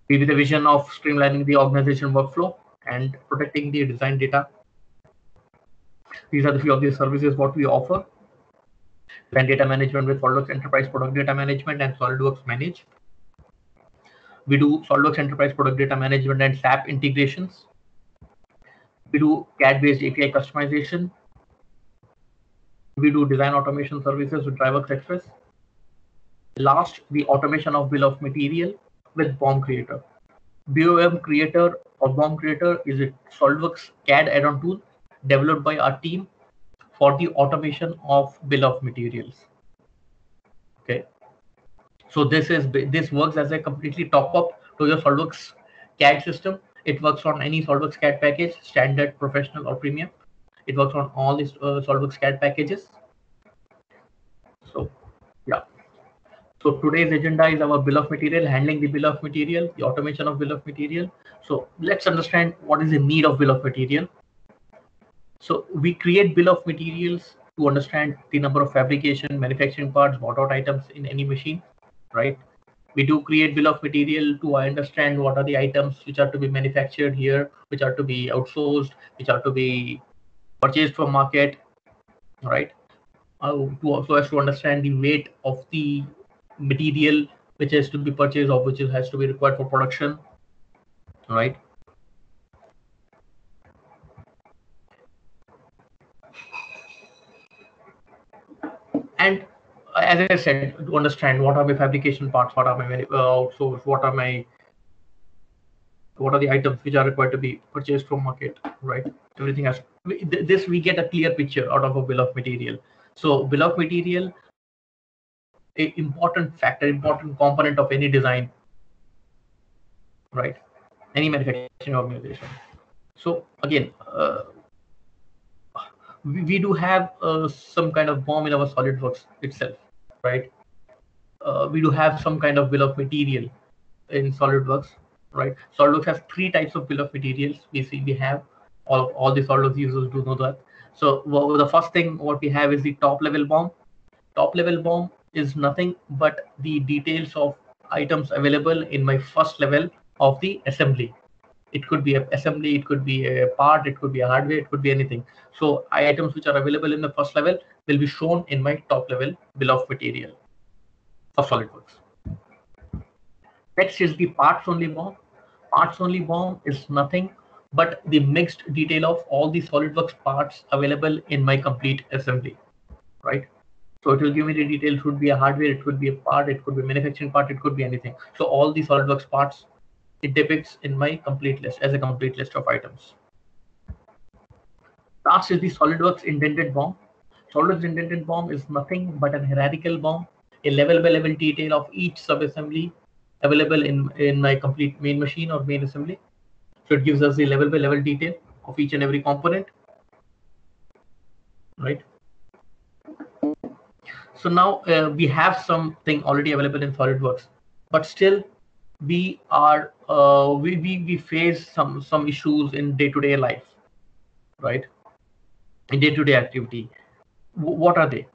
with the vision of streamlining the organization workflow and protecting the design data. These are the few of the services what we offer. Design data management with SolidWorks Enterprise Product Data Management and SolidWorks Manage. We do SolidWorks Enterprise Product Data Management and SAP integrations. We do CAD-based API customization. We do design automation services with DriveWorks Express. Last, the automation of bill of material with BOM Creator. BOM Creator or BOM Creator is a SolidWorks CAD add-on tool developed by our team for the automation of bill of materials. Okay, so this works as a completely top-up to your SolidWorks CAD system. It works on any SolidWorks CAD package, standard, professional, or premium. It works on all these SolidWorks CAD packages. So yeah. So today's agenda is our bill of material, handling the bill of material, the automation of bill of material. So let's understand what is the need of bill of material. So we create bill of materials to understand the number of fabrication, manufacturing parts, bought out items in any machine, right? We do create bill of material to understand what are the items which are to be manufactured here, which are to be outsourced, which are to be purchased from market, right? To also has to understand the weight of the material which has to be purchased or which has to be required for production, right? And as I said, to understand what are my fabrication parts, what are my outsourced, what are the items which are required to be purchased from market, right? Everything has this, we get a clear picture out of a bill of material. So bill of material, a important factor, important component of any design, right? Any manufacturing organization. So again, we do have some kind of BOM in our SolidWorks itself, right? We do have some kind of bill of material in SolidWorks, right? SolidWorks has 3 types of bill of materials. We have all the SolidWorks users do know that. So the first thing what we have is the top level BOM. Top level BOM is nothing but the details of items available in my first level of the assembly. It could be an assembly, it could be a part, it could be a hardware, it could be anything. So items which are available in the first level will be shown in my top level bill of material of SolidWorks. Next is the parts only BOM. Parts only BOM is nothing but the mixed detail of all the SolidWorks parts available in my complete assembly, right? So it will give me the details. Should be a hardware, it could be a part, it could be a manufacturing part, it could be anything. So all the SolidWorks parts, it depicts in my complete list as a complete list of items. Last is the SolidWorks indented BOM. SolidWorks indented BOM is nothing but an hierarchical BOM, a level by level detail of each subassembly available in my complete main machine or main assembly. So it gives us the level by level detail of each and every component, right? So now we have something already available in SolidWorks, but still we are we face some issues in day-to-day life, right? In day-to-day activity. What are they?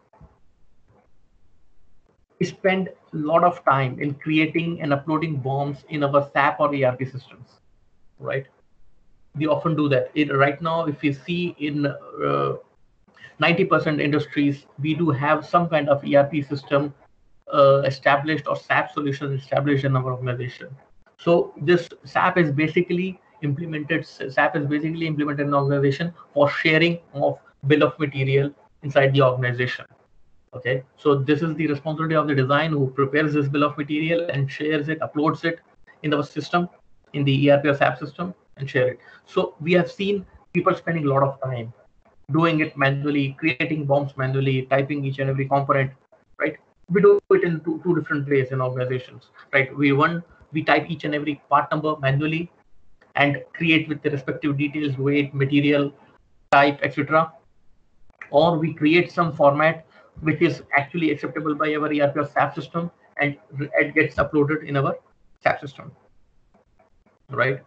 We spend a lot of time in creating and uploading BOMs in our SAP or ERP systems, right? We often do that. Right now, if you see in 90% industries, we do have some kind of ERP system established or SAP solution established in our organization. So this SAP is basically implemented. SAP is basically implemented in the organization for sharing of bill of material inside the organization. Okay, so this is the responsibility of the design who prepares this bill of material and shares it, uploads it in the system, in the ERP or SAP system, and share it. So we have seen people spending a lot of time doing it manually, creating BOMs manually, typing each and every component, right? We do it in two different ways in organizations, right? We type each and every part number manually and create with the respective details, weight, material, type, etc. Or we create some format which is actually acceptable by our ERP or SAP system, and it gets uploaded in our SAP system, right?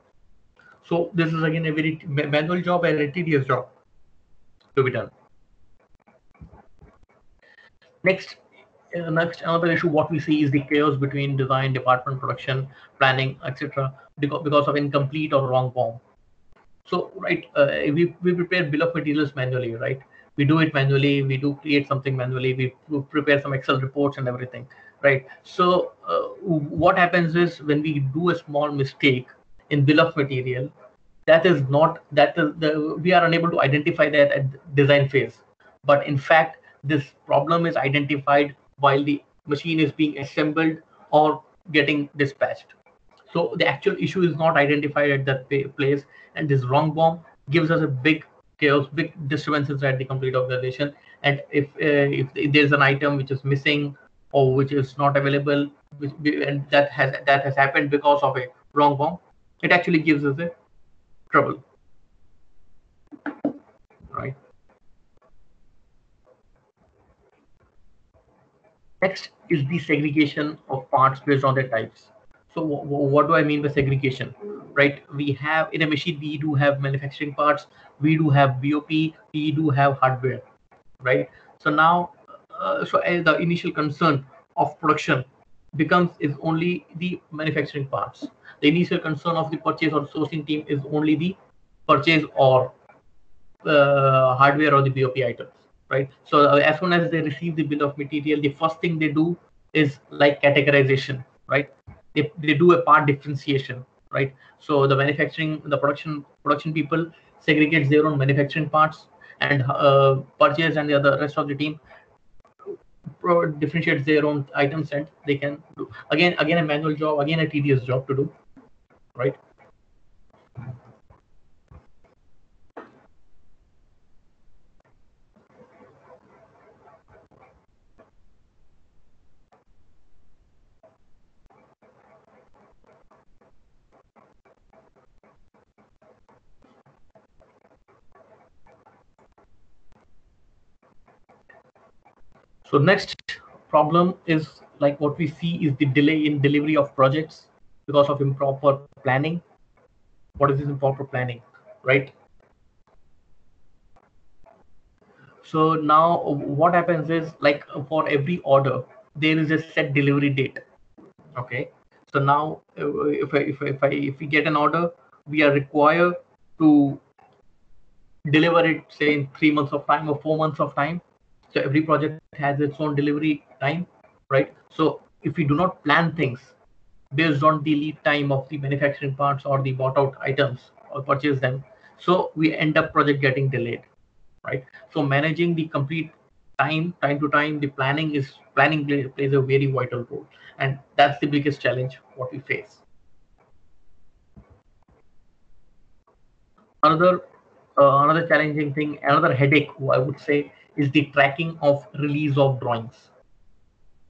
So this is again a very manual job and a tedious job to be done. Next, Next, another issue what we see is the chaos between design, department, production, planning, etc. Because of incomplete or wrong form. So right, we prepare bill of materials manually, right? We do it manually. We do create something manually. We prepare some Excel reports and everything, right? So what happens is when we do a small mistake in bill of material, that is not that is the we are unable to identify that at design phase. But in fact, this problem is identified while the machine is being assembled or getting dispatched. So the actual issue is not identified at that place, and this wrong bomb gives us a big chaos, big disturbance inside the complete organization. And if there's an item which is missing or which is not available, and that has happened because of a wrong bomb, it actually gives us a trouble, right? Next is the segregation of parts based on their types. So what do I mean by segregation? Right, we have in a machine, we do have manufacturing parts, we do have BOP, we do have hardware, right? So now, the initial concern of production becomes is only the manufacturing parts. The initial concern of the purchase or sourcing team is only the purchase or hardware or the BOP items, right? So as soon as they receive the bill of material, the first thing they do is like categorization, right? They do a part differentiation, right? So the manufacturing, the production people segregates their own manufacturing parts, and purchase and the other rest of the team differentiates their own items, and they can do again a manual job, again a tedious job to do, right? So next problem is like what we see is the delay in delivery of projects because of improper planning. What is this improper planning, right? So now what happens is like for every order there is a set delivery date. Okay. So now if we get an order, we are required to deliver it say in 3 months of time or 4 months of time. So every project has its own delivery time, right? So if we do not plan things based on the lead time of the manufacturing parts or the bought out items or purchase them, so we end up project getting delayed, right? So managing the complete time to time, the planning plays a very vital role, and that's the biggest challenge what we face. Another challenging thing, another headache I would say, is the tracking of release of drawings,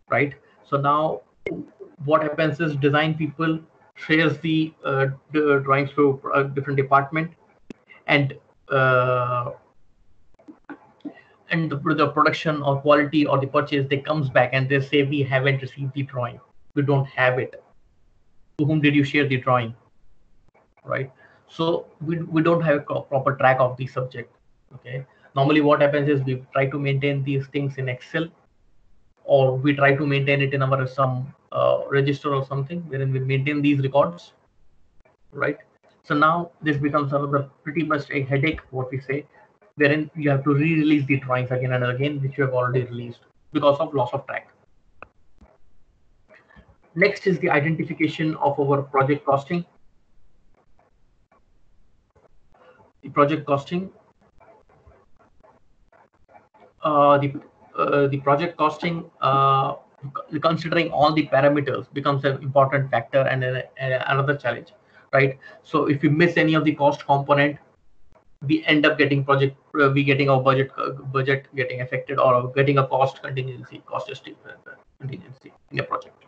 right? So now what happens is design people shares the drawings to a different department, and uh, the production or quality or the purchase, they comes back and they say we haven't received the drawing, we don't have it. To whom did you share the drawing, right? So we don't have a proper track of the subject. Okay, normally what happens is we try to maintain these things in Excel, or we try to maintain it in our some register or something wherein we maintain these records, right? So now this becomes another pretty much a headache, what we say, wherein you have to re-release the drawings again and again, which you have already released because of loss of track. Next is the identification of our project costing. The project costing, the project costing, considering all the parameters, becomes an important factor and another challenge, right? So if we miss any of the cost component, we end up getting we getting our budget getting affected, or getting a cost estimate contingency in a project.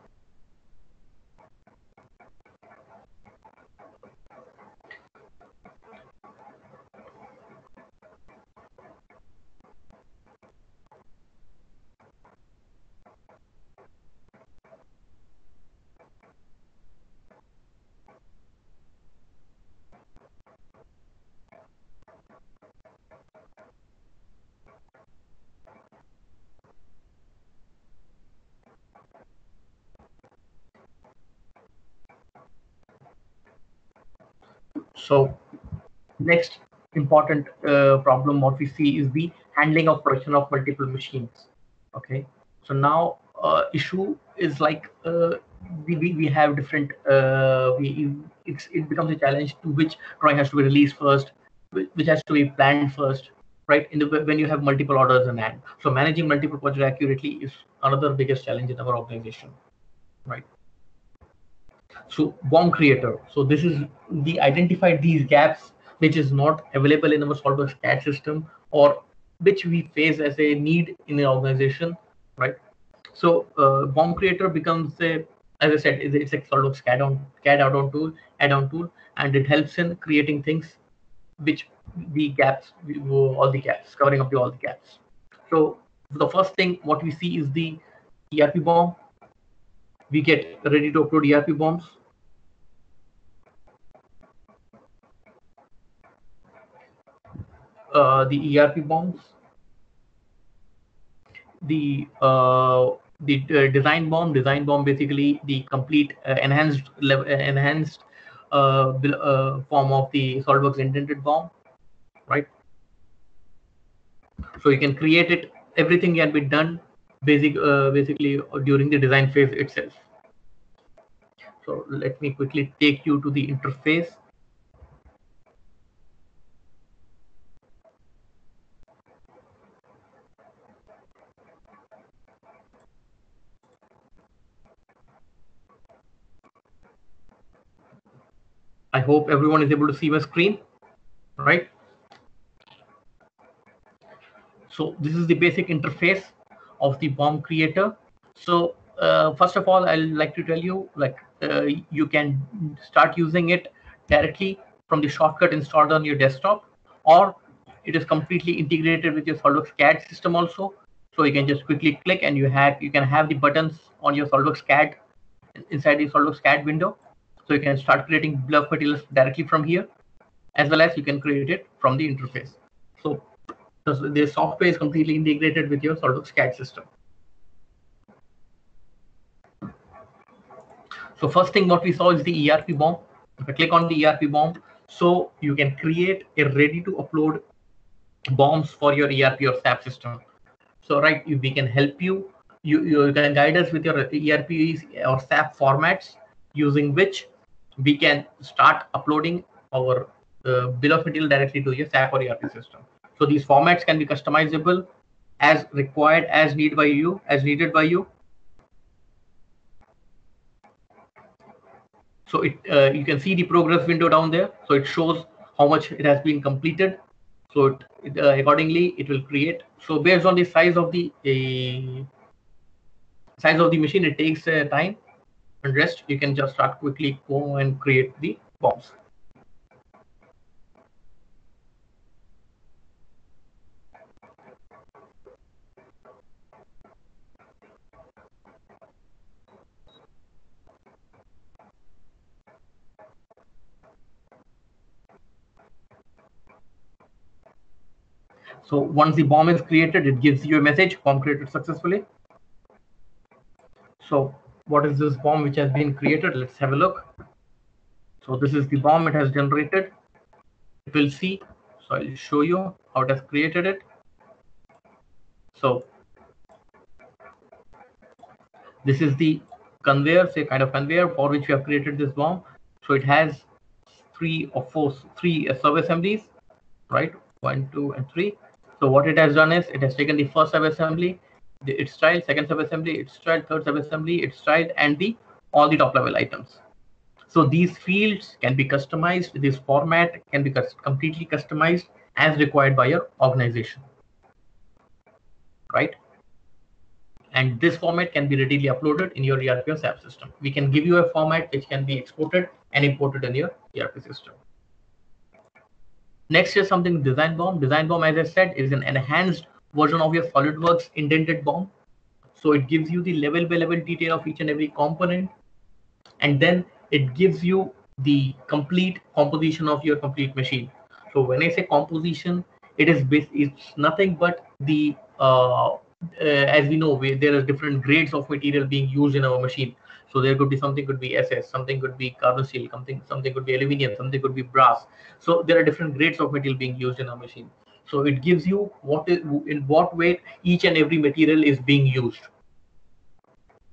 So next important problem what we see is the handling of production of multiple machines. Okay, so now issue is like we have different it becomes a challenge to which drawing has to be released first, which has to be planned first, right? In the when you have multiple orders in hand, so managing multiple projects accurately is another biggest challenge in our organization, right? So bomb creator. So this is we identified these gaps which is not available in our SolidWorks CAD system or which we face as a need in the organization, right? So bomb creator becomes a, as I said, it's a SolidWorks CAD add-on tool, and it helps in creating things which the gaps, all the gaps, covering up all the gaps. So the first thing what we see is the ERP bomb. We get ready to upload ERP bombs. The ERP bombs, the design bomb. Design bomb basically the complete enhanced form of the SolidWorks intended bomb, right? So you can create it. Everything can be done basically during the design phase itself. So let me quickly take you to the interface. I hope everyone is able to see my screen, right? So this is the basic interface of the bomb creator. So first of all, I'd like to tell you, like you can start using it directly from the shortcut installed on your desktop, or it is completely integrated with your SolidWorks CAD system also. So you can just quickly click and you can have the buttons on your SolidWorks CAD inside the SolidWorks CAD window. So you can start creating bill of materials directly from here, as well as you can create it from the interface. So the software is completely integrated with your SolidWorks CAD system. So first thing what we saw is the ERP bomb. If I click on the ERP bomb, so you can create a ready to upload bombs for your ERP or SAP system. So right, we can help you. You can guide us with your ERPs or SAP formats using which we can start uploading our bill of material directly to your SAP or ERP system. So these formats can be customizable as required, as needed by you. So you can see the progress window down there. So it shows how much it has been completed. So accordingly, it will create. So based on the size of the machine, it takes time and rest. You can just start quickly go and create the bombs. So once the bomb is created, it gives you a message, bomb created successfully. So what is this bomb which has been created? Let's have a look. So this is the bomb it has generated. It will see. So I'll show you how it has created it. So this is the conveyor, say kind of conveyor for which we have created this bomb. So it has three sub-assemblies, right? 1, 2, and 3. So what it has done is it has taken the first sub-assembly, its child, second sub-assembly, its child, third sub-assembly, its child, and all the top level items. So these fields can be customized. This format can be completely customized as required by your organization, right? And this format can be readily uploaded in your ERP or SAP system. We can give you a format which can be exported and imported in your ERP system. Next is something design bomb. Design bomb, as I said, is an enhanced version of your SolidWorks indented bomb. So it gives you the level by level detail of each and every component, and then it gives you the complete composition of your complete machine. So when I say composition, it's nothing but the as we know, there are different grades of material being used in our machine. So there could be something could be SS, something could be carbon steel, something could be aluminum, something could be brass. So there are different grades of material being used in our machine. So it gives you what is in what way each and every material is being used.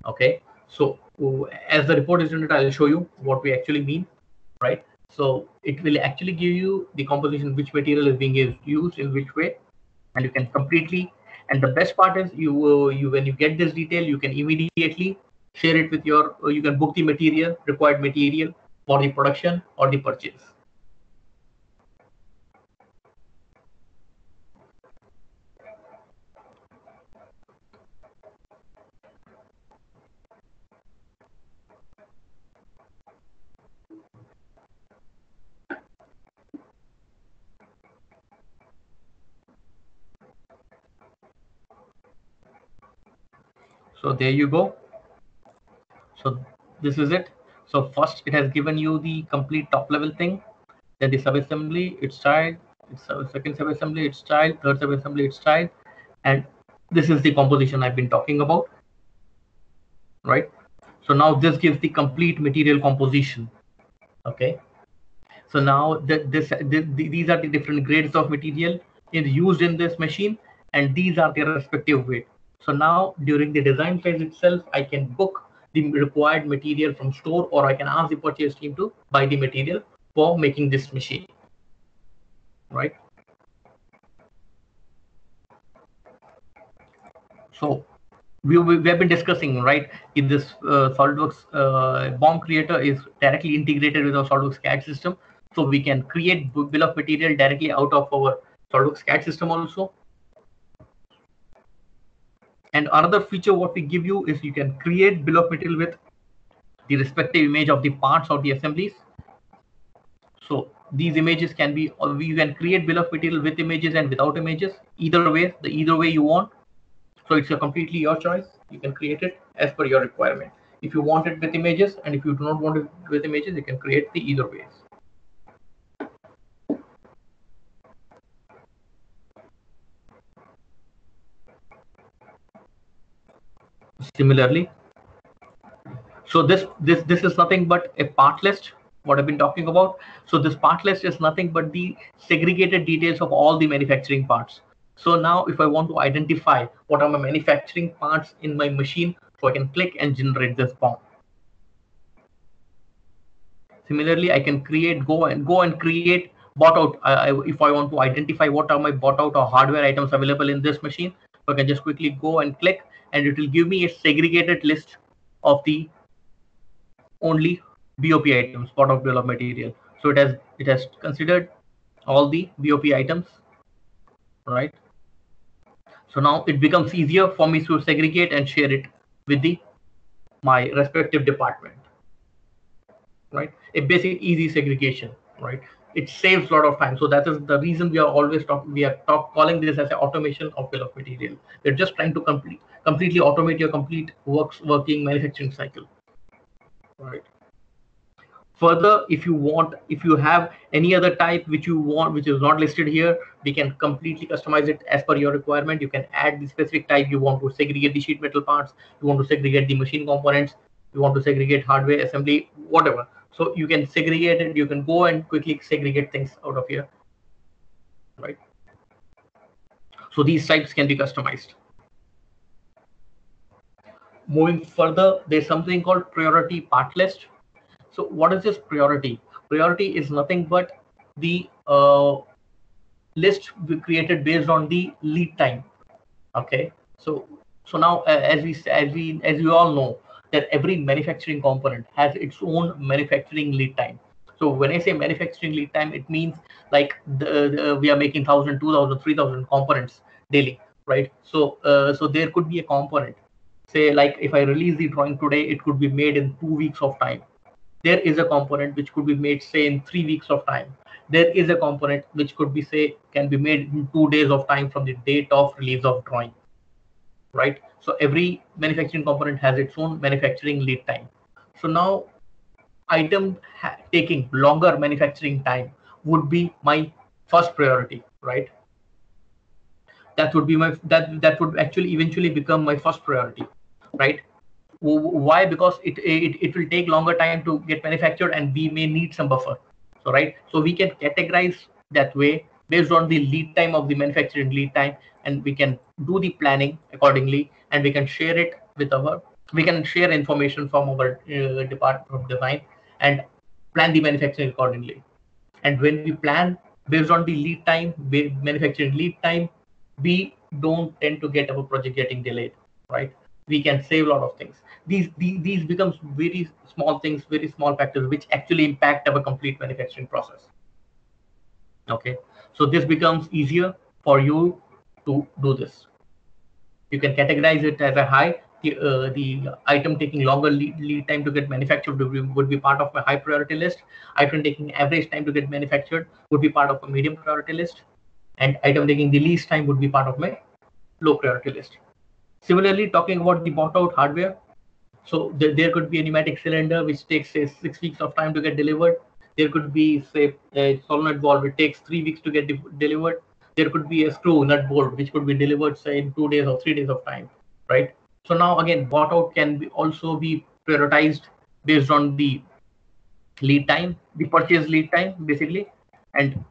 Okay. So as the report is generated, I'll show you what we actually mean, right? So it will actually give you the composition, which material is being used in which way, and you can completely. And the best part is you when you get this detail, you can immediately share it with your. You can book the required material for the production or the purchase. So there you go. So this is it. So first, it has given you the complete top level thing. Then the subassembly, its child. Its second subassembly, its child. Third subassembly, its child. And this is the composition I've been talking about, right? So now this gives the complete material composition. Okay. So now these are the different grades of material used in this machine, and these are their respective weight. So now during the design phase itself, I can book the required material from store, or I can ask the purchase team to buy the material for making this machine, right? So we have been discussing, right, in this SolidWorks BOM creator is directly integrated with our SolidWorks CAD system. So we can create bill of material directly out of our SolidWorks CAD system also. And another feature what we give you is you can create bill of material with the respective image of the parts or the assemblies. So these images can be, or you can create bill of material with images and without images, either way you want. So it's completely your choice. You can create it as per your requirement. If you want it with images, and if you do not want it with images, you can create the either ways. Similarly, so this is nothing but a part list, what I've been talking about. So this part list is nothing but the segregated details of all the manufacturing parts. So now if I want to identify what are my manufacturing parts in my machine, so I can click and generate this BOM. Similarly, I can go and create bought out. If I want to identify what are my bought out or hardware items available in this machine, so I can just quickly go and click, and it will give me a segregated list of the only BOP items, bought out bill of material. So it has considered all the BOP items, right? So now it becomes easier for me to segregate and share it with my respective department, right? A basic easy segregation, right? It saves a lot of time. So that is the reason we are always calling this as an automation of bill of material. We're just trying to completely automate your complete working manufacturing cycle, right? Further, if you have any other type which you want, which is not listed here, we can completely customize it as per your requirement. You can add the specific type you want to segregate the sheet metal parts, you want to segregate the machine components, you want to segregate hardware assembly, whatever. So you can segregate it. You can go and quickly segregate things out of here, right? So these types can be customized. Moving further, there's something called priority part list. So what is this priority? Priority is nothing but the list we created based on the lead time. Okay, so now as we all know that every manufacturing component has its own manufacturing lead time. So when I say manufacturing lead time, it means like we are making 1,000, 2,000, 3,000 components daily, right? So there could be a component, say like if I release the drawing today, it could be made in 2 weeks of time. There is a component which could be made say in 3 weeks of time. There is a component which could be say can be made in 2 days of time from the date of release of drawing, right? So every manufacturing component has its own manufacturing lead time. So now item taking longer manufacturing time would be my first priority, right? that would be my that would actually eventually become my first priority, right? Why? Because it will take longer time to get manufactured, and we may need some buffer. So right, so we can categorize that way based on the lead time of the manufacturing lead time, and we can do the planning accordingly, and we can share it with we can share information from our department of design and plan the manufacturing accordingly. And when we plan based on the lead time, manufacturing lead time, we don't tend to get our project getting delayed, right? We can save a lot of things. These becomes very small things, very small factors, which actually impact our complete manufacturing process. Okay, so this becomes easier for you to do this. You can categorize it as a high. The item taking longer lead time to get manufactured would be part of my high priority list. Item taking average time to get manufactured would be part of a medium priority list. And item taking the least time would be part of my low priority list. Similarly, talking about the bought out hardware. So there could be a pneumatic cylinder which takes say 6 weeks of time to get delivered. There could be say a solenoid valve which takes 3 weeks to get delivered. There could be a screw nut bolt which could be delivered say in 2 days or 3 days of time, right? So now again, bought out can also be prioritized based on the lead time, the purchase lead time basically. And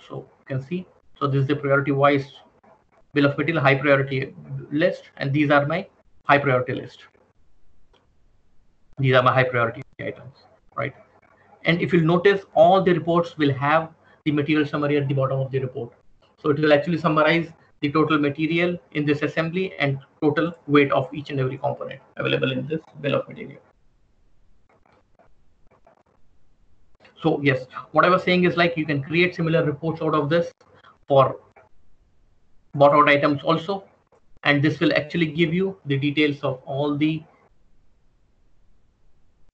so you can see, so this is the priority wise bill of material high priority list, and these are my high priority list. These are my high priority items, right? And if you'll notice, all the reports will have the material summary at the bottom of the report. So it will actually summarize the total material in this assembly and total weight of each and every component available in this bill of material. So yes, what I was saying is like you can create similar reports out of this for bought out items also, and this will actually give you the details of all the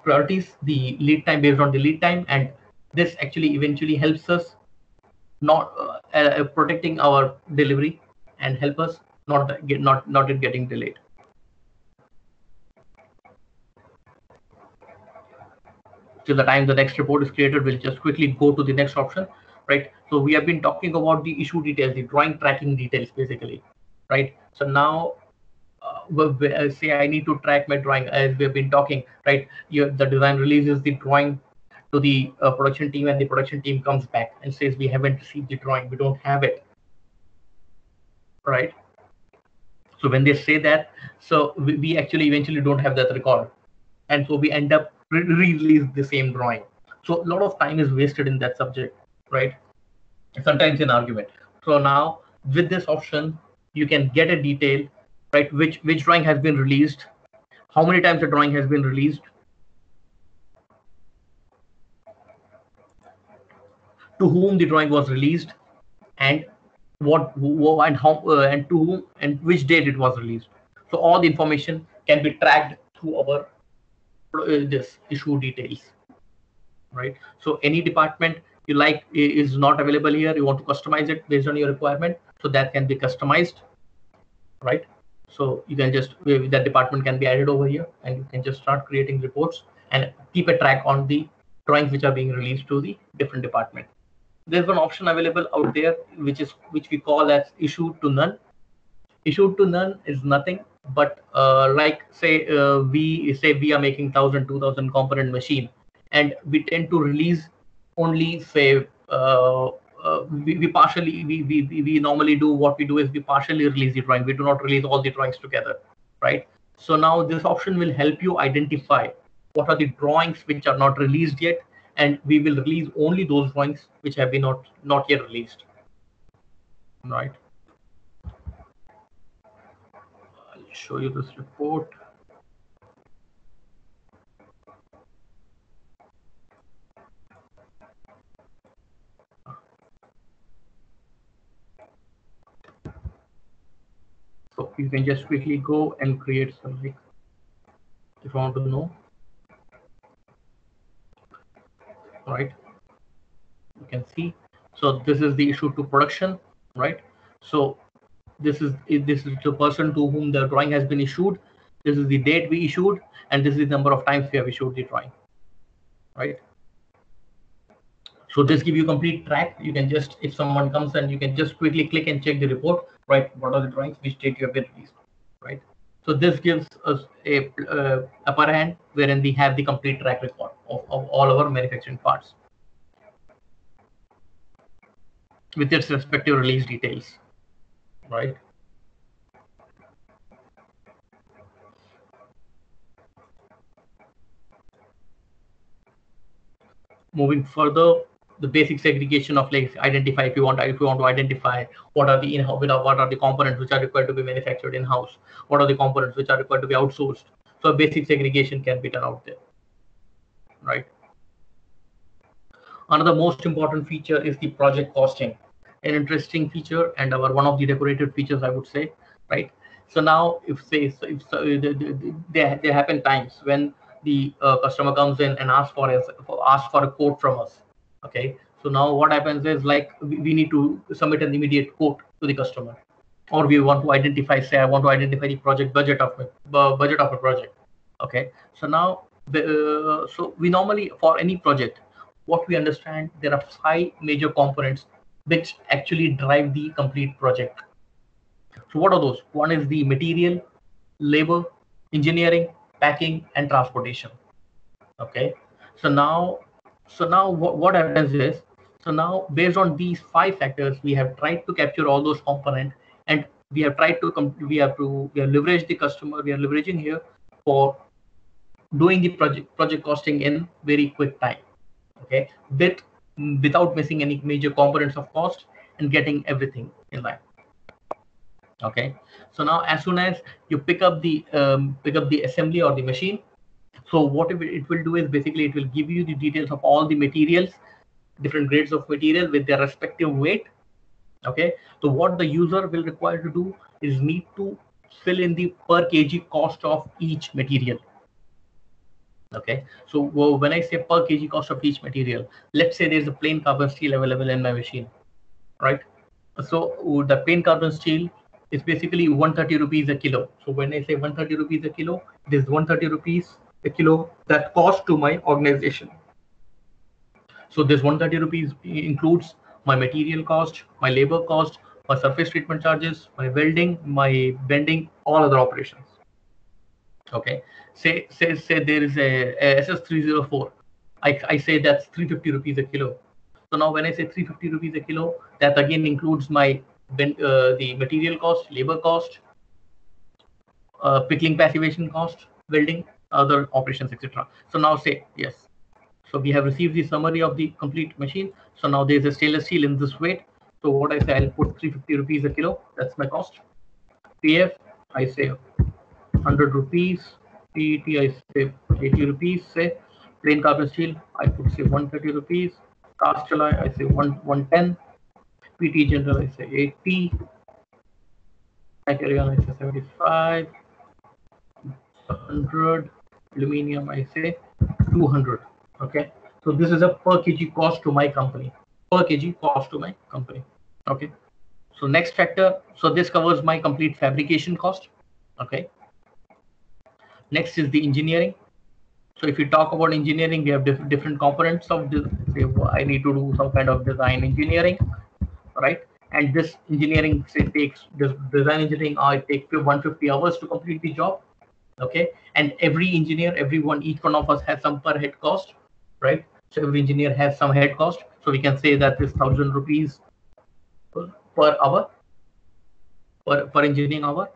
priorities, the lead time based on the lead time, and this actually eventually helps us not protecting our delivery and help us not it getting delayed. Till the time the next report is created, we'll just quickly go to the next option, right? So we have been talking about the issue details, the drawing tracking details basically, right? So now say I need to track my drawing as we've been talking, right? The design releases the drawing to the production team, and the production team comes back and says we haven't received the drawing, we don't have it, right? So when they say that, so we actually eventually don't have that record, and so we end up release the same drawing. So a lot of time is wasted in that subject, right? Sometimes in argument. So now with this option, you can get a detail, right? Which drawing has been released, how many times the drawing has been released, to whom the drawing was released, and what and how and to whom and which date it was released. So all the information can be tracked through our this issue details, right? So any department you like is not available here, you want to customize it based on your requirement, so that can be customized, right? So you can just that department can be added over here, and you can just start creating reports and keep a track on the drawings which are being released to the different department. There's one option available out there which we call as issued to none. Issued to none is nothing but like say we are making 1,000 2,000 component machine, and we tend to release only say we partially we normally do what we do is we partially release the drawing, we do not release all the drawings together, right? So now this option will help you identify what are the drawings which are not released yet, and we will release only those drawings which have been not yet released, right? I'll show you this report. So you can just quickly go and create something if you want to know, right? You can see. So this is the issue to production, right? So this is the person to whom the drawing has been issued. This is the date we issued, and this is the number of times we have issued the drawing, right? So this gives you complete track. You can just, if someone comes and you can just quickly click and check the report, right? What are the drawings, which date you have been released, right? So this gives us a upper hand wherein we have the complete track record of all our manufacturing parts with its respective release details, right? Moving further, the basic segregation of like identify if you want to identify what are the what are the components which are required to be manufactured in house, what are the components which are required to be outsourced. So a basic segregation can be done out there, right? Another most important feature is the project costing, an interesting feature and our one of the decorated features, I would say, right? So now, if say if so, there happen times when the customer comes in and asks for a quote from us. Okay, so now what happens is like we need to submit an immediate quote to the customer, or we want to identify, say, I want to identify the project budget of a project. Okay, so now so we normally for any project, what we understand, there are five major components which actually drive the complete project. So what are those? One is the material, labor, engineering, packing, and transportation. Okay, so now what happens is, so now based on these five factors, we have tried to capture all those components, and we have tried to we have leveraged the customer, we are leveraging here for doing the project costing in very quick time. Okay, without missing any major components of cost and getting everything in line. Okay, so now as soon as you pick up the assembly or the machine, so what it will do is basically it will give you the details of all the materials, different grades of material with their respective weight. Okay, so what the user will require to do is need to fill in the per kg cost of each material. Okay, so when I say per kg cost of each material, let's say there's a plain carbon steel available in my machine, right? So the plain carbon steel is basically 130 rupees a kilo. So when I say 130 rupees a kilo, it is 130 rupees a kilo that cost to my organization. So this 130 rupees includes my material cost, my labor cost, my surface treatment charges, my welding, my bending, all other operations. Okay, say there is a SS304. I say that's 350 rupees a kilo. So now when I say 350 rupees a kilo, that again includes my the material cost, labor cost, pickling passivation cost, welding, other operations, etc. So now say yes. So we have received the summary of the complete machine. So now there's a stainless steel in this weight. So what I say, I'll put 350 rupees a kilo. That's my cost. PF, I say 100 rupees. PET, I say 80 rupees. Say plain carbon steel, I put say 130 rupees. Cast alloy, I say 110. PT general, I say 80. Carry-on, I say 75. 100. Aluminium, I say 200. Okay, so this is a per kg cost to my company. Per kg cost to my company. Okay, so next factor. So this covers my complete fabrication cost. Okay, next is the engineering. So if you talk about engineering, we have different components of this. Say I need to do some kind of design engineering, right? And this engineering, say, takes this design engineering, I take 150 hours to complete the job. Okay, and every engineer, each one of us has some per head cost, right? So every engineer has some head cost. So we can say that this 1,000 rupees per hour, per engineering hour.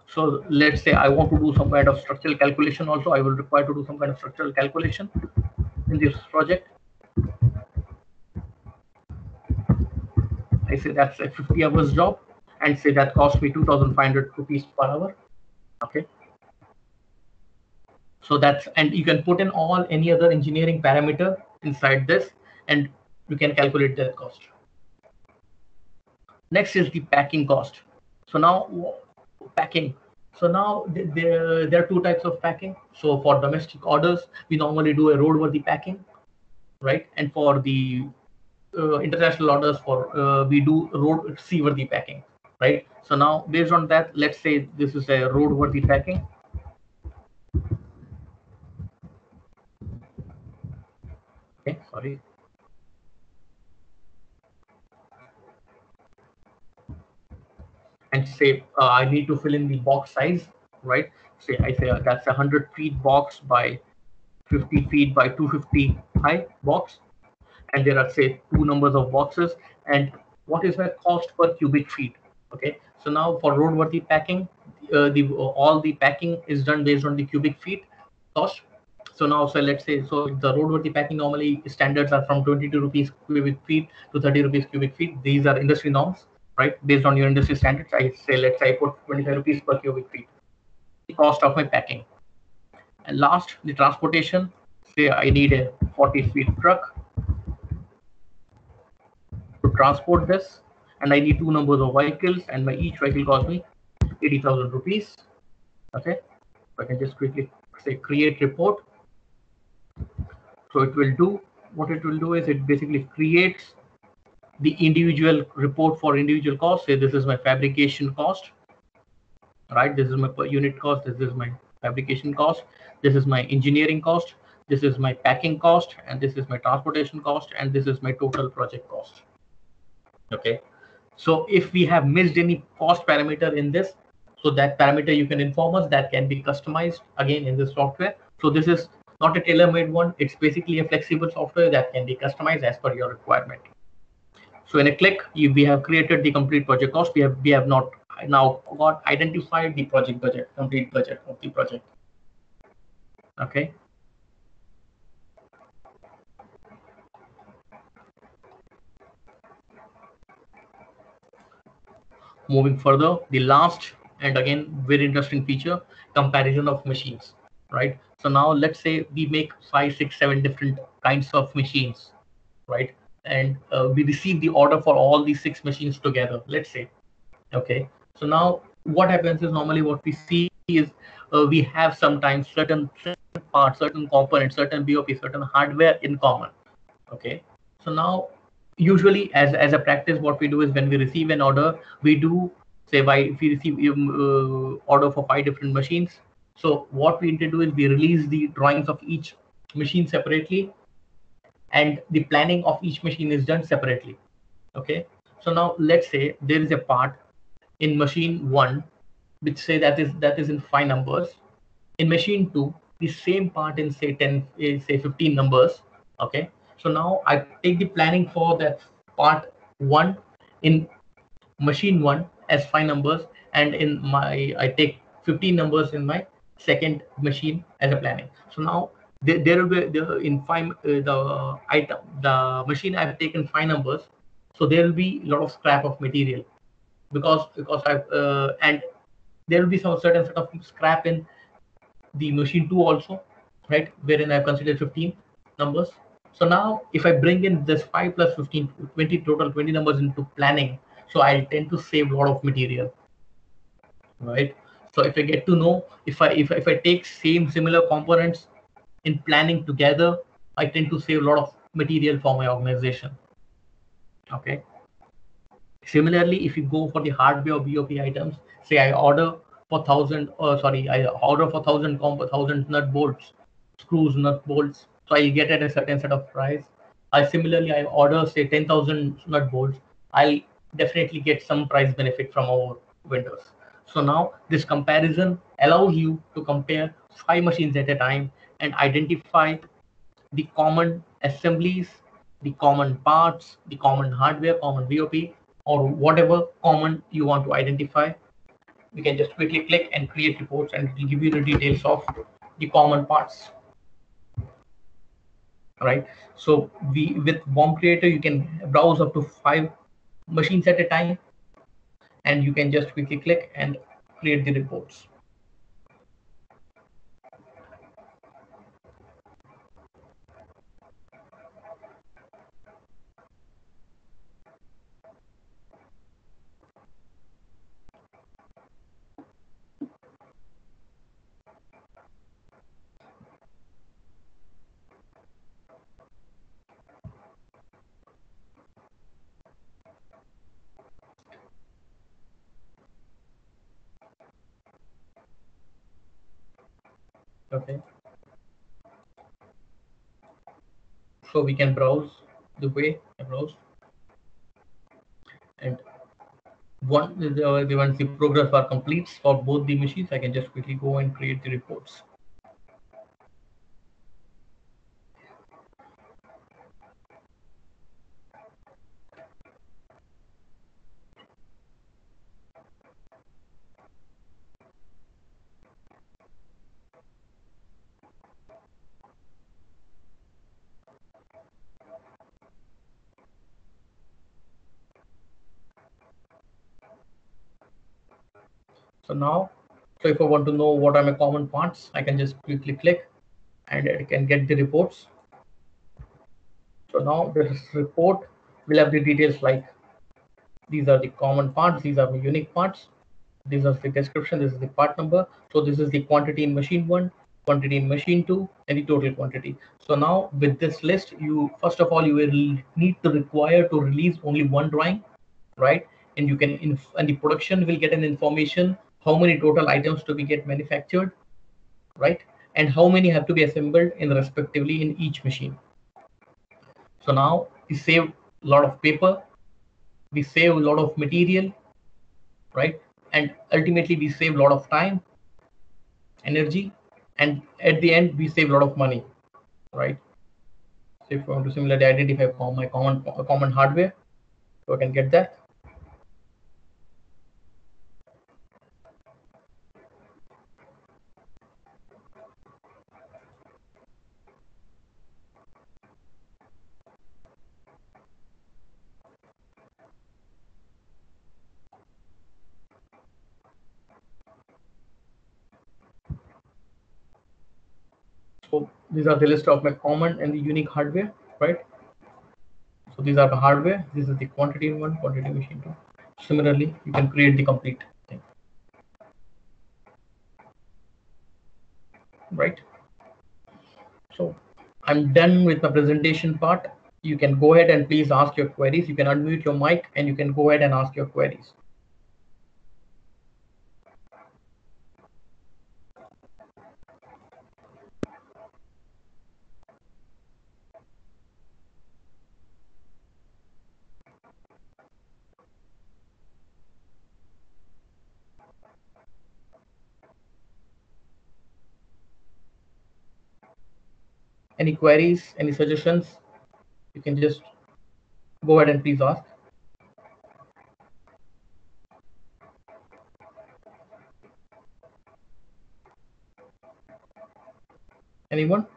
So let's say I want to do some kind of structural calculation also, I will require to do some kind of structural calculation in this project. I say that's a 50 hours job, and say that cost me 2,500 rupees per hour. Okay, so that's, and you can put in all any other engineering parameter inside this, and you can calculate their cost. Next is the packing cost. So now packing. So now there are two types of packing. So for domestic orders, we normally do a roadworthy packing, right? And for the international orders, for we do road seaworthy packing, right? So now based on that, let's say this is a roadworthy packing. Okay, sorry. And say I need to fill in the box size, right? Say I say that's a 100 feet box by 50 feet by 250 high box, and there are say two numbers of boxes, and what is my cost per cubic feet? Okay, so now for roadworthy packing, all the packing is done based on the cubic feet cost. So now, so let's say, so the roadworthy packing normally standards are from 22 rupees cubic feet to 30 rupees cubic feet. These are industry norms, right? Based on your industry standards, I say, let's say I put 25 rupees per cubic feet, the cost of my packing. And last, the transportation. Say I need a 40 feet truck to transport this, and I need two numbers of vehicles, and my each vehicle costs me 80,000 rupees. Okay, so I can just quickly say create report. So it will do, what it will do is it basically creates the individual report for individual cost. Say this is my fabrication cost, right? This is my per unit cost. This is my fabrication cost. This is my engineering cost. This is my packing cost, and this is my transportation cost, and this is my total project cost. Okay, so if we have missed any cost parameter in this, so that parameter you can inform us, that can be customized again in the software. So this is not a tailor-made one. It's basically a flexible software that can be customized as per your requirement. So in a click, we have created the complete project cost. We have not now got identified the project budget, complete budget of the project. Okay. Moving further, the last and again very interesting feature, comparison of machines, right? So now let's say we make 5, 6, 7 different kinds of machines, right? And we receive the order for all these 6 machines together, let's say. Okay, so now what happens is normally what we see is we have sometimes certain parts, certain components, certain BOP, certain hardware in common. Okay, so now usually as a practice, what we do is when we receive an order, we do say why if we receive order for 5 different machines. So what we need to do is we release the drawings of each machine separately, and the planning of each machine is done separately. Okay, so now let's say there is a part in machine 1 which say that is in 5 numbers. In machine 2, the same part in say 10, say 15 numbers. Okay, so now I take the planning for that part 1 in machine 1 as 5 numbers, and in my I take 15 numbers in my second machine as a planning. So now there will be in 5 the item, the machine I've taken 5 numbers, so there will be a lot of scrap of material because I've and there will be some certain set of scrap in the machine 2 also, right? Wherein I've considered 15 numbers. So now if I bring in this 5 plus 15, 20 total 20 numbers into planning, so I'll tend to save a lot of material, right? So if I get to know, if I take similar components in planning together, I tend to save a lot of material for my organization. Okay. Similarly, if you go for the hardware or BOP items, say I order for 1,000, I order for 1,000 1,000 nut bolts, screws, nut bolts. So I get at a certain set of price. I order say 10,000 nut bolts. I'll definitely get some price benefit from our vendors. So now this comparison allows you to compare 5 machines at a time and identify the common assemblies, the common parts, the common hardware, common BOP, or whatever common you want to identify. We can just quickly click and create reports, and it will give you the details of the common parts. Right. So with BOM Creator, you can browse up to 5 machines at a time, and you can just quickly click and create the reports. Okay. So we can browse the way I browse, and Once the progress bar completes for both the machines, I can just quickly go and create the reports. So now, so if I want to know what are my common parts, I can just quickly click and I can get the reports. So now this report will have the details like these are the common parts, these are the unique parts, this is the description, this is the part number. So this is the quantity in machine 1, quantity in machine 2, and the total quantity. So now with this list, you first of all you will need to require to release only one drawing, right? And you can and the production will get an information how many total items to be get manufactured, right? And how many have to be assembled in respectively in each machine. So now we save a lot of paper, we save a lot of material, right? And ultimately we save a lot of time, energy, and at the end we save a lot of money, right? So if I want to similarly identify my common hardware, so I can get that. So these are the list of my common and the unique hardware, right? So these are the hardware. This is the quantity one, quantity machine two. Similarly, you can create the complete thing, right? So I'm done with the presentation part. You can go ahead and please ask your queries. You can unmute your mic and you can go ahead and ask your queries. Any queries, any suggestions, you can just go ahead and please ask. Anyone?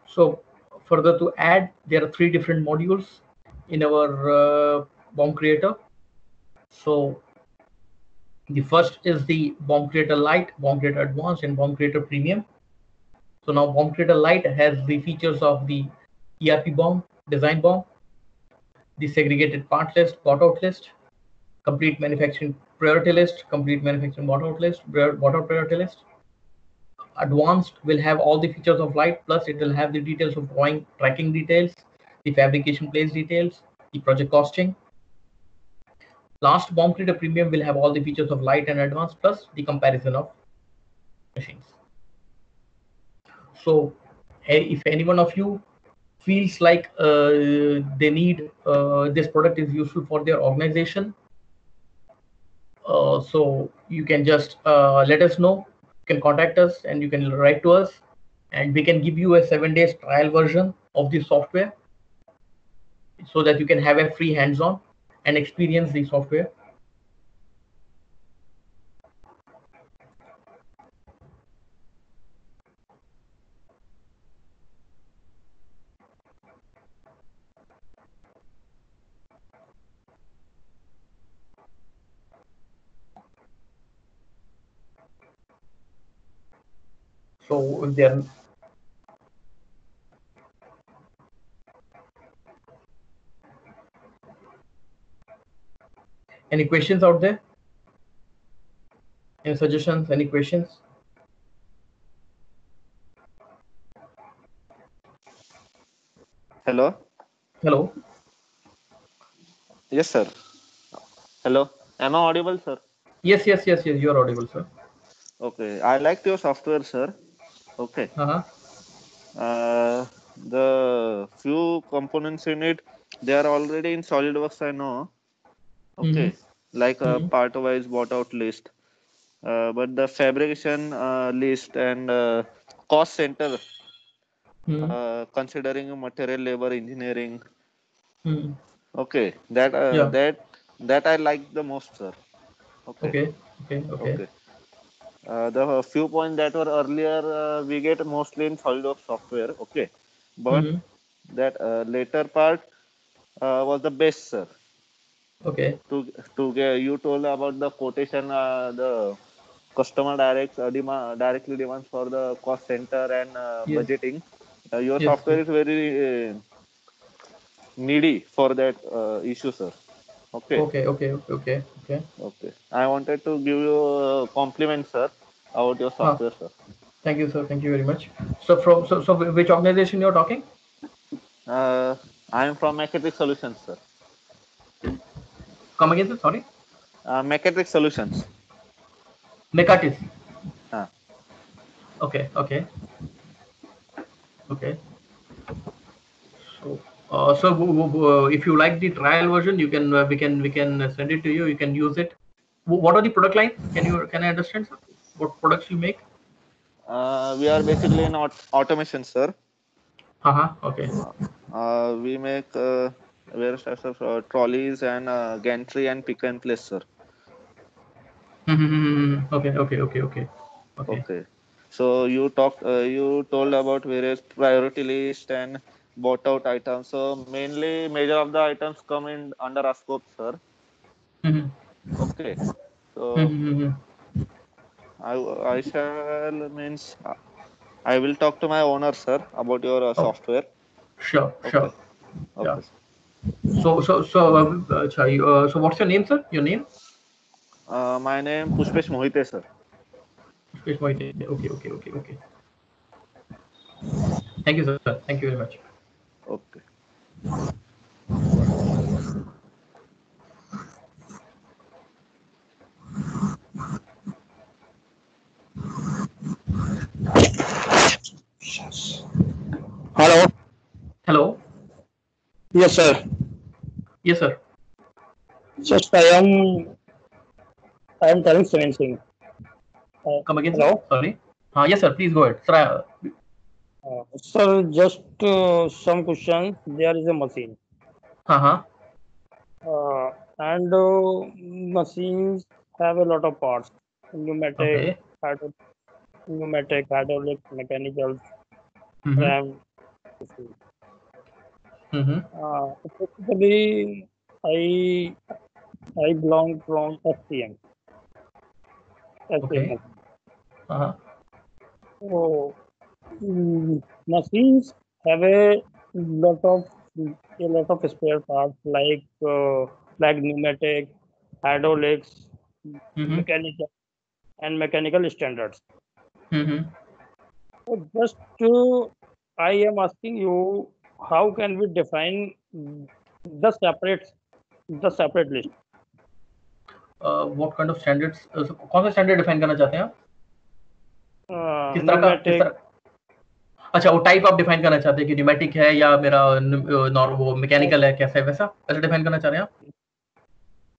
So further to add, there are three different modules in our bomb creator. So the first is the bomb creator Lite, bomb creator advanced, and bomb creator premium. So now bomb creator Lite has the features of the ERP bomb, design bomb, the segregated part list, bought out list, complete manufacturing priority list, complete manufacturing bought out list, bought out priority list. Advanced will have all the features of Lite, plus it will have the details of drawing, tracking details, the fabrication place details, the project costing. Last, bomb creator premium will have all the features of Lite and advanced, plus the comparison of machines. So if any one of you feels like they need this product is useful for their organization, so you can just let us know. You can contact us and you can write to us, and we can give you a 7 days trial version of the software so that you can have a free hands-on and experience the software. So if there any questions out there, any suggestions, any questions? Hello. Hello. Yes, sir. Hello. Am I audible, sir? Yes, you are audible, sir. Okay. I like your software, sir. Okay. Uh-huh. The few components in it, they are already in SolidWorks, I know. Mm-hmm. Okay. Like a Mm-hmm. part-wise bought-out list. But the fabrication list and cost center, Mm-hmm. considering material, labor, engineering. Mm-hmm. Okay. Yeah. That I like the most, sir. Okay. Okay. Okay. Okay. Okay. The few points that were earlier we get mostly in SolidWorks software, okay, but Mm-hmm. that later part was the best, sir. Okay. To get you told about the quotation, the customer directly demands for the cost center and Yes. budgeting. Your Yes. software is very needy for that issue, sir. Okay, Okay. Okay. Okay. Okay. Okay. okay. I wanted to give you a compliment, sir, about your Huh. software, sir. Thank you, sir. Thank you very much. So which organization you're talking? Uh, I am from Mechatrix Solutions, sir. Come again, sir. Sorry. Mechatrix Solutions. Mecatis. Uh, Okay. Okay. Okay. So, if you like the trial version, you can we can send it to you. You can use it. What are the product lines? Can I understand, sir? What products you make? we are basically in automation, sir. Okay. We make various types of trolleys and gantry and pick and place, sir. Okay. Okay. Okay. Okay. Okay. Okay. So you told about various priority list and bought out items. So mainly, major of the items come in under our scope, sir. Mhm. Okay. So Mhm. I shall means I will talk to my owner, sir, about your Oh, software. sure. Okay. Sure. Yeah. Okay. So what's your name, sir? Your name? My name Pushpesh Mohite, sir. Pushpesh Moite. Okay. Okay. Okay. Okay. Thank you, sir. Thank you very much. Okay. Hello. Hello. Yes, sir. Yes, sir. Just I am telling something. Come again, sir. Hello. Sorry. Yes, sir. Please go ahead. Sir, Sir, just some questions. There is a machine, uh-huh. uh, and machines have a lot of parts: pneumatic, Okay. hydro, hydraulic, mechanical, Mm-hmm. RAM. Mm-hmm. Basically, I I belong from STM. STM Okay. machine. Uh-huh. So machines have lot of a lot of spare parts like pneumatic, hydraulics, Mm-hmm. mechanical and mechanical standards. Mm-hmm. So just I am asking you, how can we define the separate the separate list? What kind of standards? कौन सा standard define करना चाहते हैं आप? किस Pneumatic, तरह? अच्छा, वो टाइप आप डिफाइन करना चाहते हैं कि न्यूमेटिक है या मेरा वो मैकेनिकल है, कैसा है, वैसा वैसा डिफाइन करना चाह रहे हैं आप?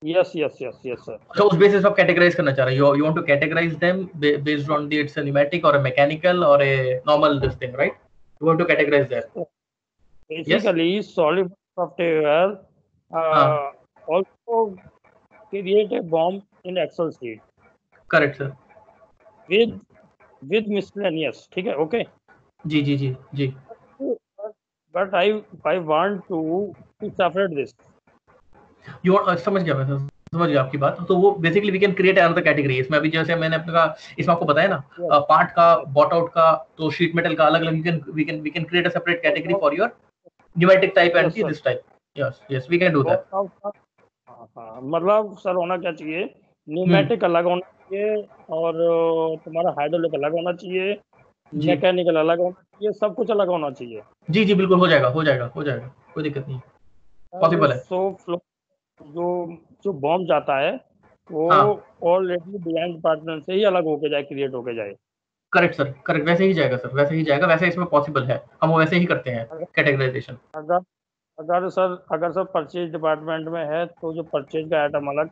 yes, sir. अच्छा, उस बेसिस आप कैटेगराइज करना चाह रहे हैं, you want to categorize them based on the it's a pneumatic और अ मैकेनिकल और a normal this thing, right? You want to categorize that? Yes? Basically, solid software हाँ, also create a bomb in Excel sheet correct sir. with with miscellaneous. ठीक है, okay. जी, जी, जी, जी। But I want to separate this. यू समझ गया मैं सर, समझ गया आपकी बात। तो वो basically we can create another category. इसमें अभी जैसे मैंने अपने का इसमें आपको बताया ना, पार्ट का, बॉट आउट का, तो शीट मेटल का अलग अलग we can create a separate category for your pneumatic type and this type. Yes yes we can do that. हाँ, मतलब सर होना क्या चाहिए, न्यूमेटिक अलग होना चाहिए और तुम्हारा हाइड्रोलिक अलग होना चाहिए, जी मैकेनिकल अलग होना चाहिए, सब कुछ अलग होना चाहिए। जी जी बिल्कुल, हो जाएगा हो जाएगा हो जाएगा, कोई दिक्कत नहीं, पॉसिबल है। सो फ्लो जो जो बॉम्ब जाता है वो हाँ ऑलरेडी डिजाइन डिपार्टमेंट से ही अलग होके जाए, क्रिएट होके जाए। करेक्ट सर, करेक्ट, वैसे ही जाएगा सर, वैसे ही जाएगा, वैसे इसमें पॉसिबल है, हम वो वैसे ही करते हैं कैटेगराइजेशन। अगर अगर सर परचेज डिपार्टमेंट में है तो जो परचेज का आइटम अलग,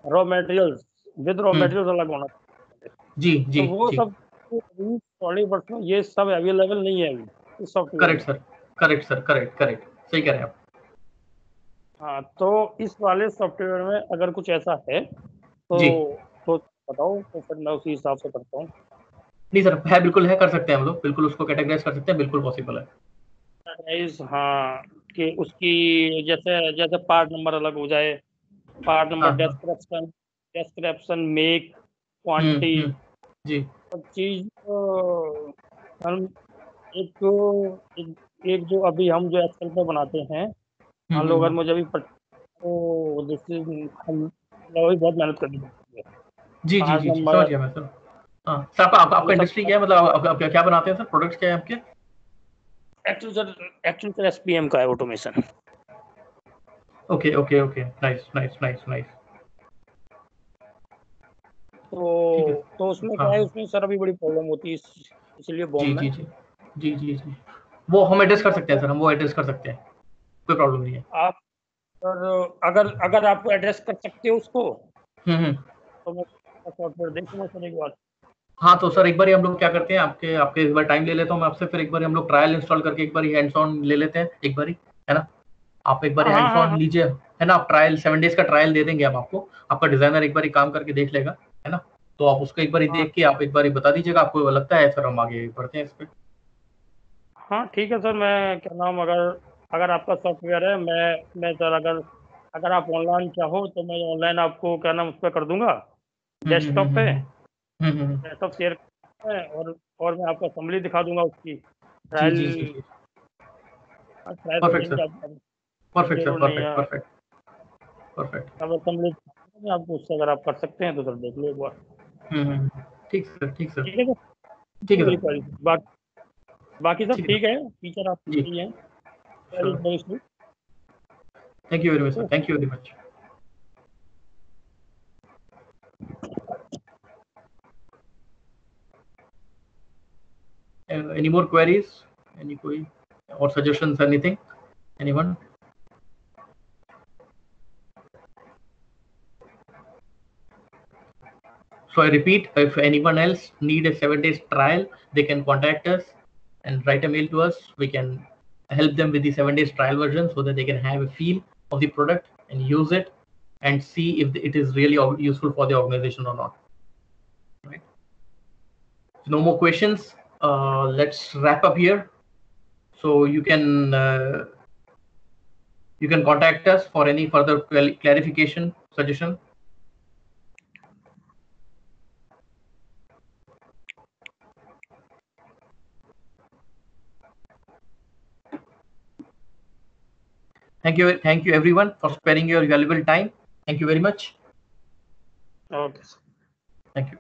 raw materials with raw materials अलग होना चाहिए। जी जी तो वो जी सब अभी सॉलिडवर्क्स में ये सब अवेलेबल नहीं है अभी इस सॉफ्टवेयर करेक्ट में। Sir, correct sir, correct correct, सही कह रहे हैं आप। हाँ, तो इस वाले सॉफ्टवेयर में अगर कुछ ऐसा है जी तो बताओ, तो फिर मैं उसी हिसाब से करता हूँ। नहीं सर, है, बिल्कुल है, कर सकते हैं हम लोग, बिल्कुल उसको कैटेगराइज कर सकते हैं, बिल्कुल पॉसिबल है। हाँ, कि उसकी जैसे जैसे पार्ट नंबर अलग हो जाए, पार्ट नंबर, हाँ हाँ डेस्क्रिप्शन, मेक, क्वांटिटी, जी सब चीज हम एक एक जो अभी हम जो एक्सेल पे बनाते हैं, मान लो अगर मुझे अभी तो जैसे हम भी बहुत मेहनत करनी पड़ती है। जी जी पार्ट जी जी समझ नंबर गया मैं सर। हाँ सर, आपका ये सब इंडस्ट्री क्या है, मतलब आप क्या बनाते हैं सर, प्रोडक्ट्स क्या है आपके? एक्चुअली सर एसपीएम का है, automation. Okay okay okay, nice nice nice nice. ठीक है। तो उसमें हाँ क्या है, हाँ उसमें सर अभी बड़ी प्रॉब्लम होती है इसलिए जी बॉम्ब में जी जी जी जी जी, वो हम एड्रेस कर सकते हैं सर, हम वो एड्रेस कर सकते हैं, कोई प्रॉब्लम नहीं है। आप सर अगर अगर आपको एड्रेस कर सकते हो उसको, हम्म। तो मैं सॉफ्टवेयर देखूंगा सर एक बार। हाँ तो सर एक बार ही हम लोग क्या करते हैं, आपके आपके एक बार टाइम ले लेता हूँ मैं आपसे, फिर एक बार हम लोग ट्रायल इंस्टॉल करके एक बार हैंड्स ऑन ले लेते हैं एक बार ही, है ना? आप एक बार हाँ हैंड्स हाँ ऑन हाँ लीजिए, है ना? आप ट्रायल 7 डेज का ट्रायल दे देंगे हम आपको, आपका डिजाइनर एक बार ही काम करके देख लेगा, है ना? तो आप उसको एक बार ही हाँ देख के आप एक बार ही बता दीजिएगा, आपको लगता है सर हम आगे बढ़ते हैं इस पे। हाँ, ठीक है सर। मैं क्या नाम, अगर अगर आपका सॉफ्टवेयर है, मैं सर अगर अगर आप ऑनलाइन चाहो तो मैं ऑनलाइन आपको क्या नाम उस पर कर दूंगा, डेस्कटॉप पे हम्म। डेस्कटॉप शेयर है, और मैं आपको असेंबली दिखा दूंगा उसकी जी ट्रायल। जी जी जी ट्रायल परफेक्ट सेटिंग सर, की परफेक्ट सर, जरूर नहीं परफेक्ट है। Perfect perfect. अब असेंबली मैं आपको उससे अगर आप कर सकते हैं तो सर देख लो एक बार। ठीक सर, ठीक सर, ठीक है सर, ठीक है मेरी सर, क्वारी बाकी सब ठीक है ठीक है, सर। टीचर आप जी सही हैं। Sure, thank you very much sir, thank you very much. Any more queries? Any query or suggestions? Anything? Anyone? So I repeat, if anyone else need a 7 days trial, they can contact us and write a mail to us. We can help them with the 7 days trial version so that they can have a feel of the product and use it and see if it is really useful for the organization or not. Right? No more questions. Let's wrap up here. So you can contact us for any further clarification, suggestion. Thank you everyone for sparing your valuable time. Thank you very much. Okay. Thank you.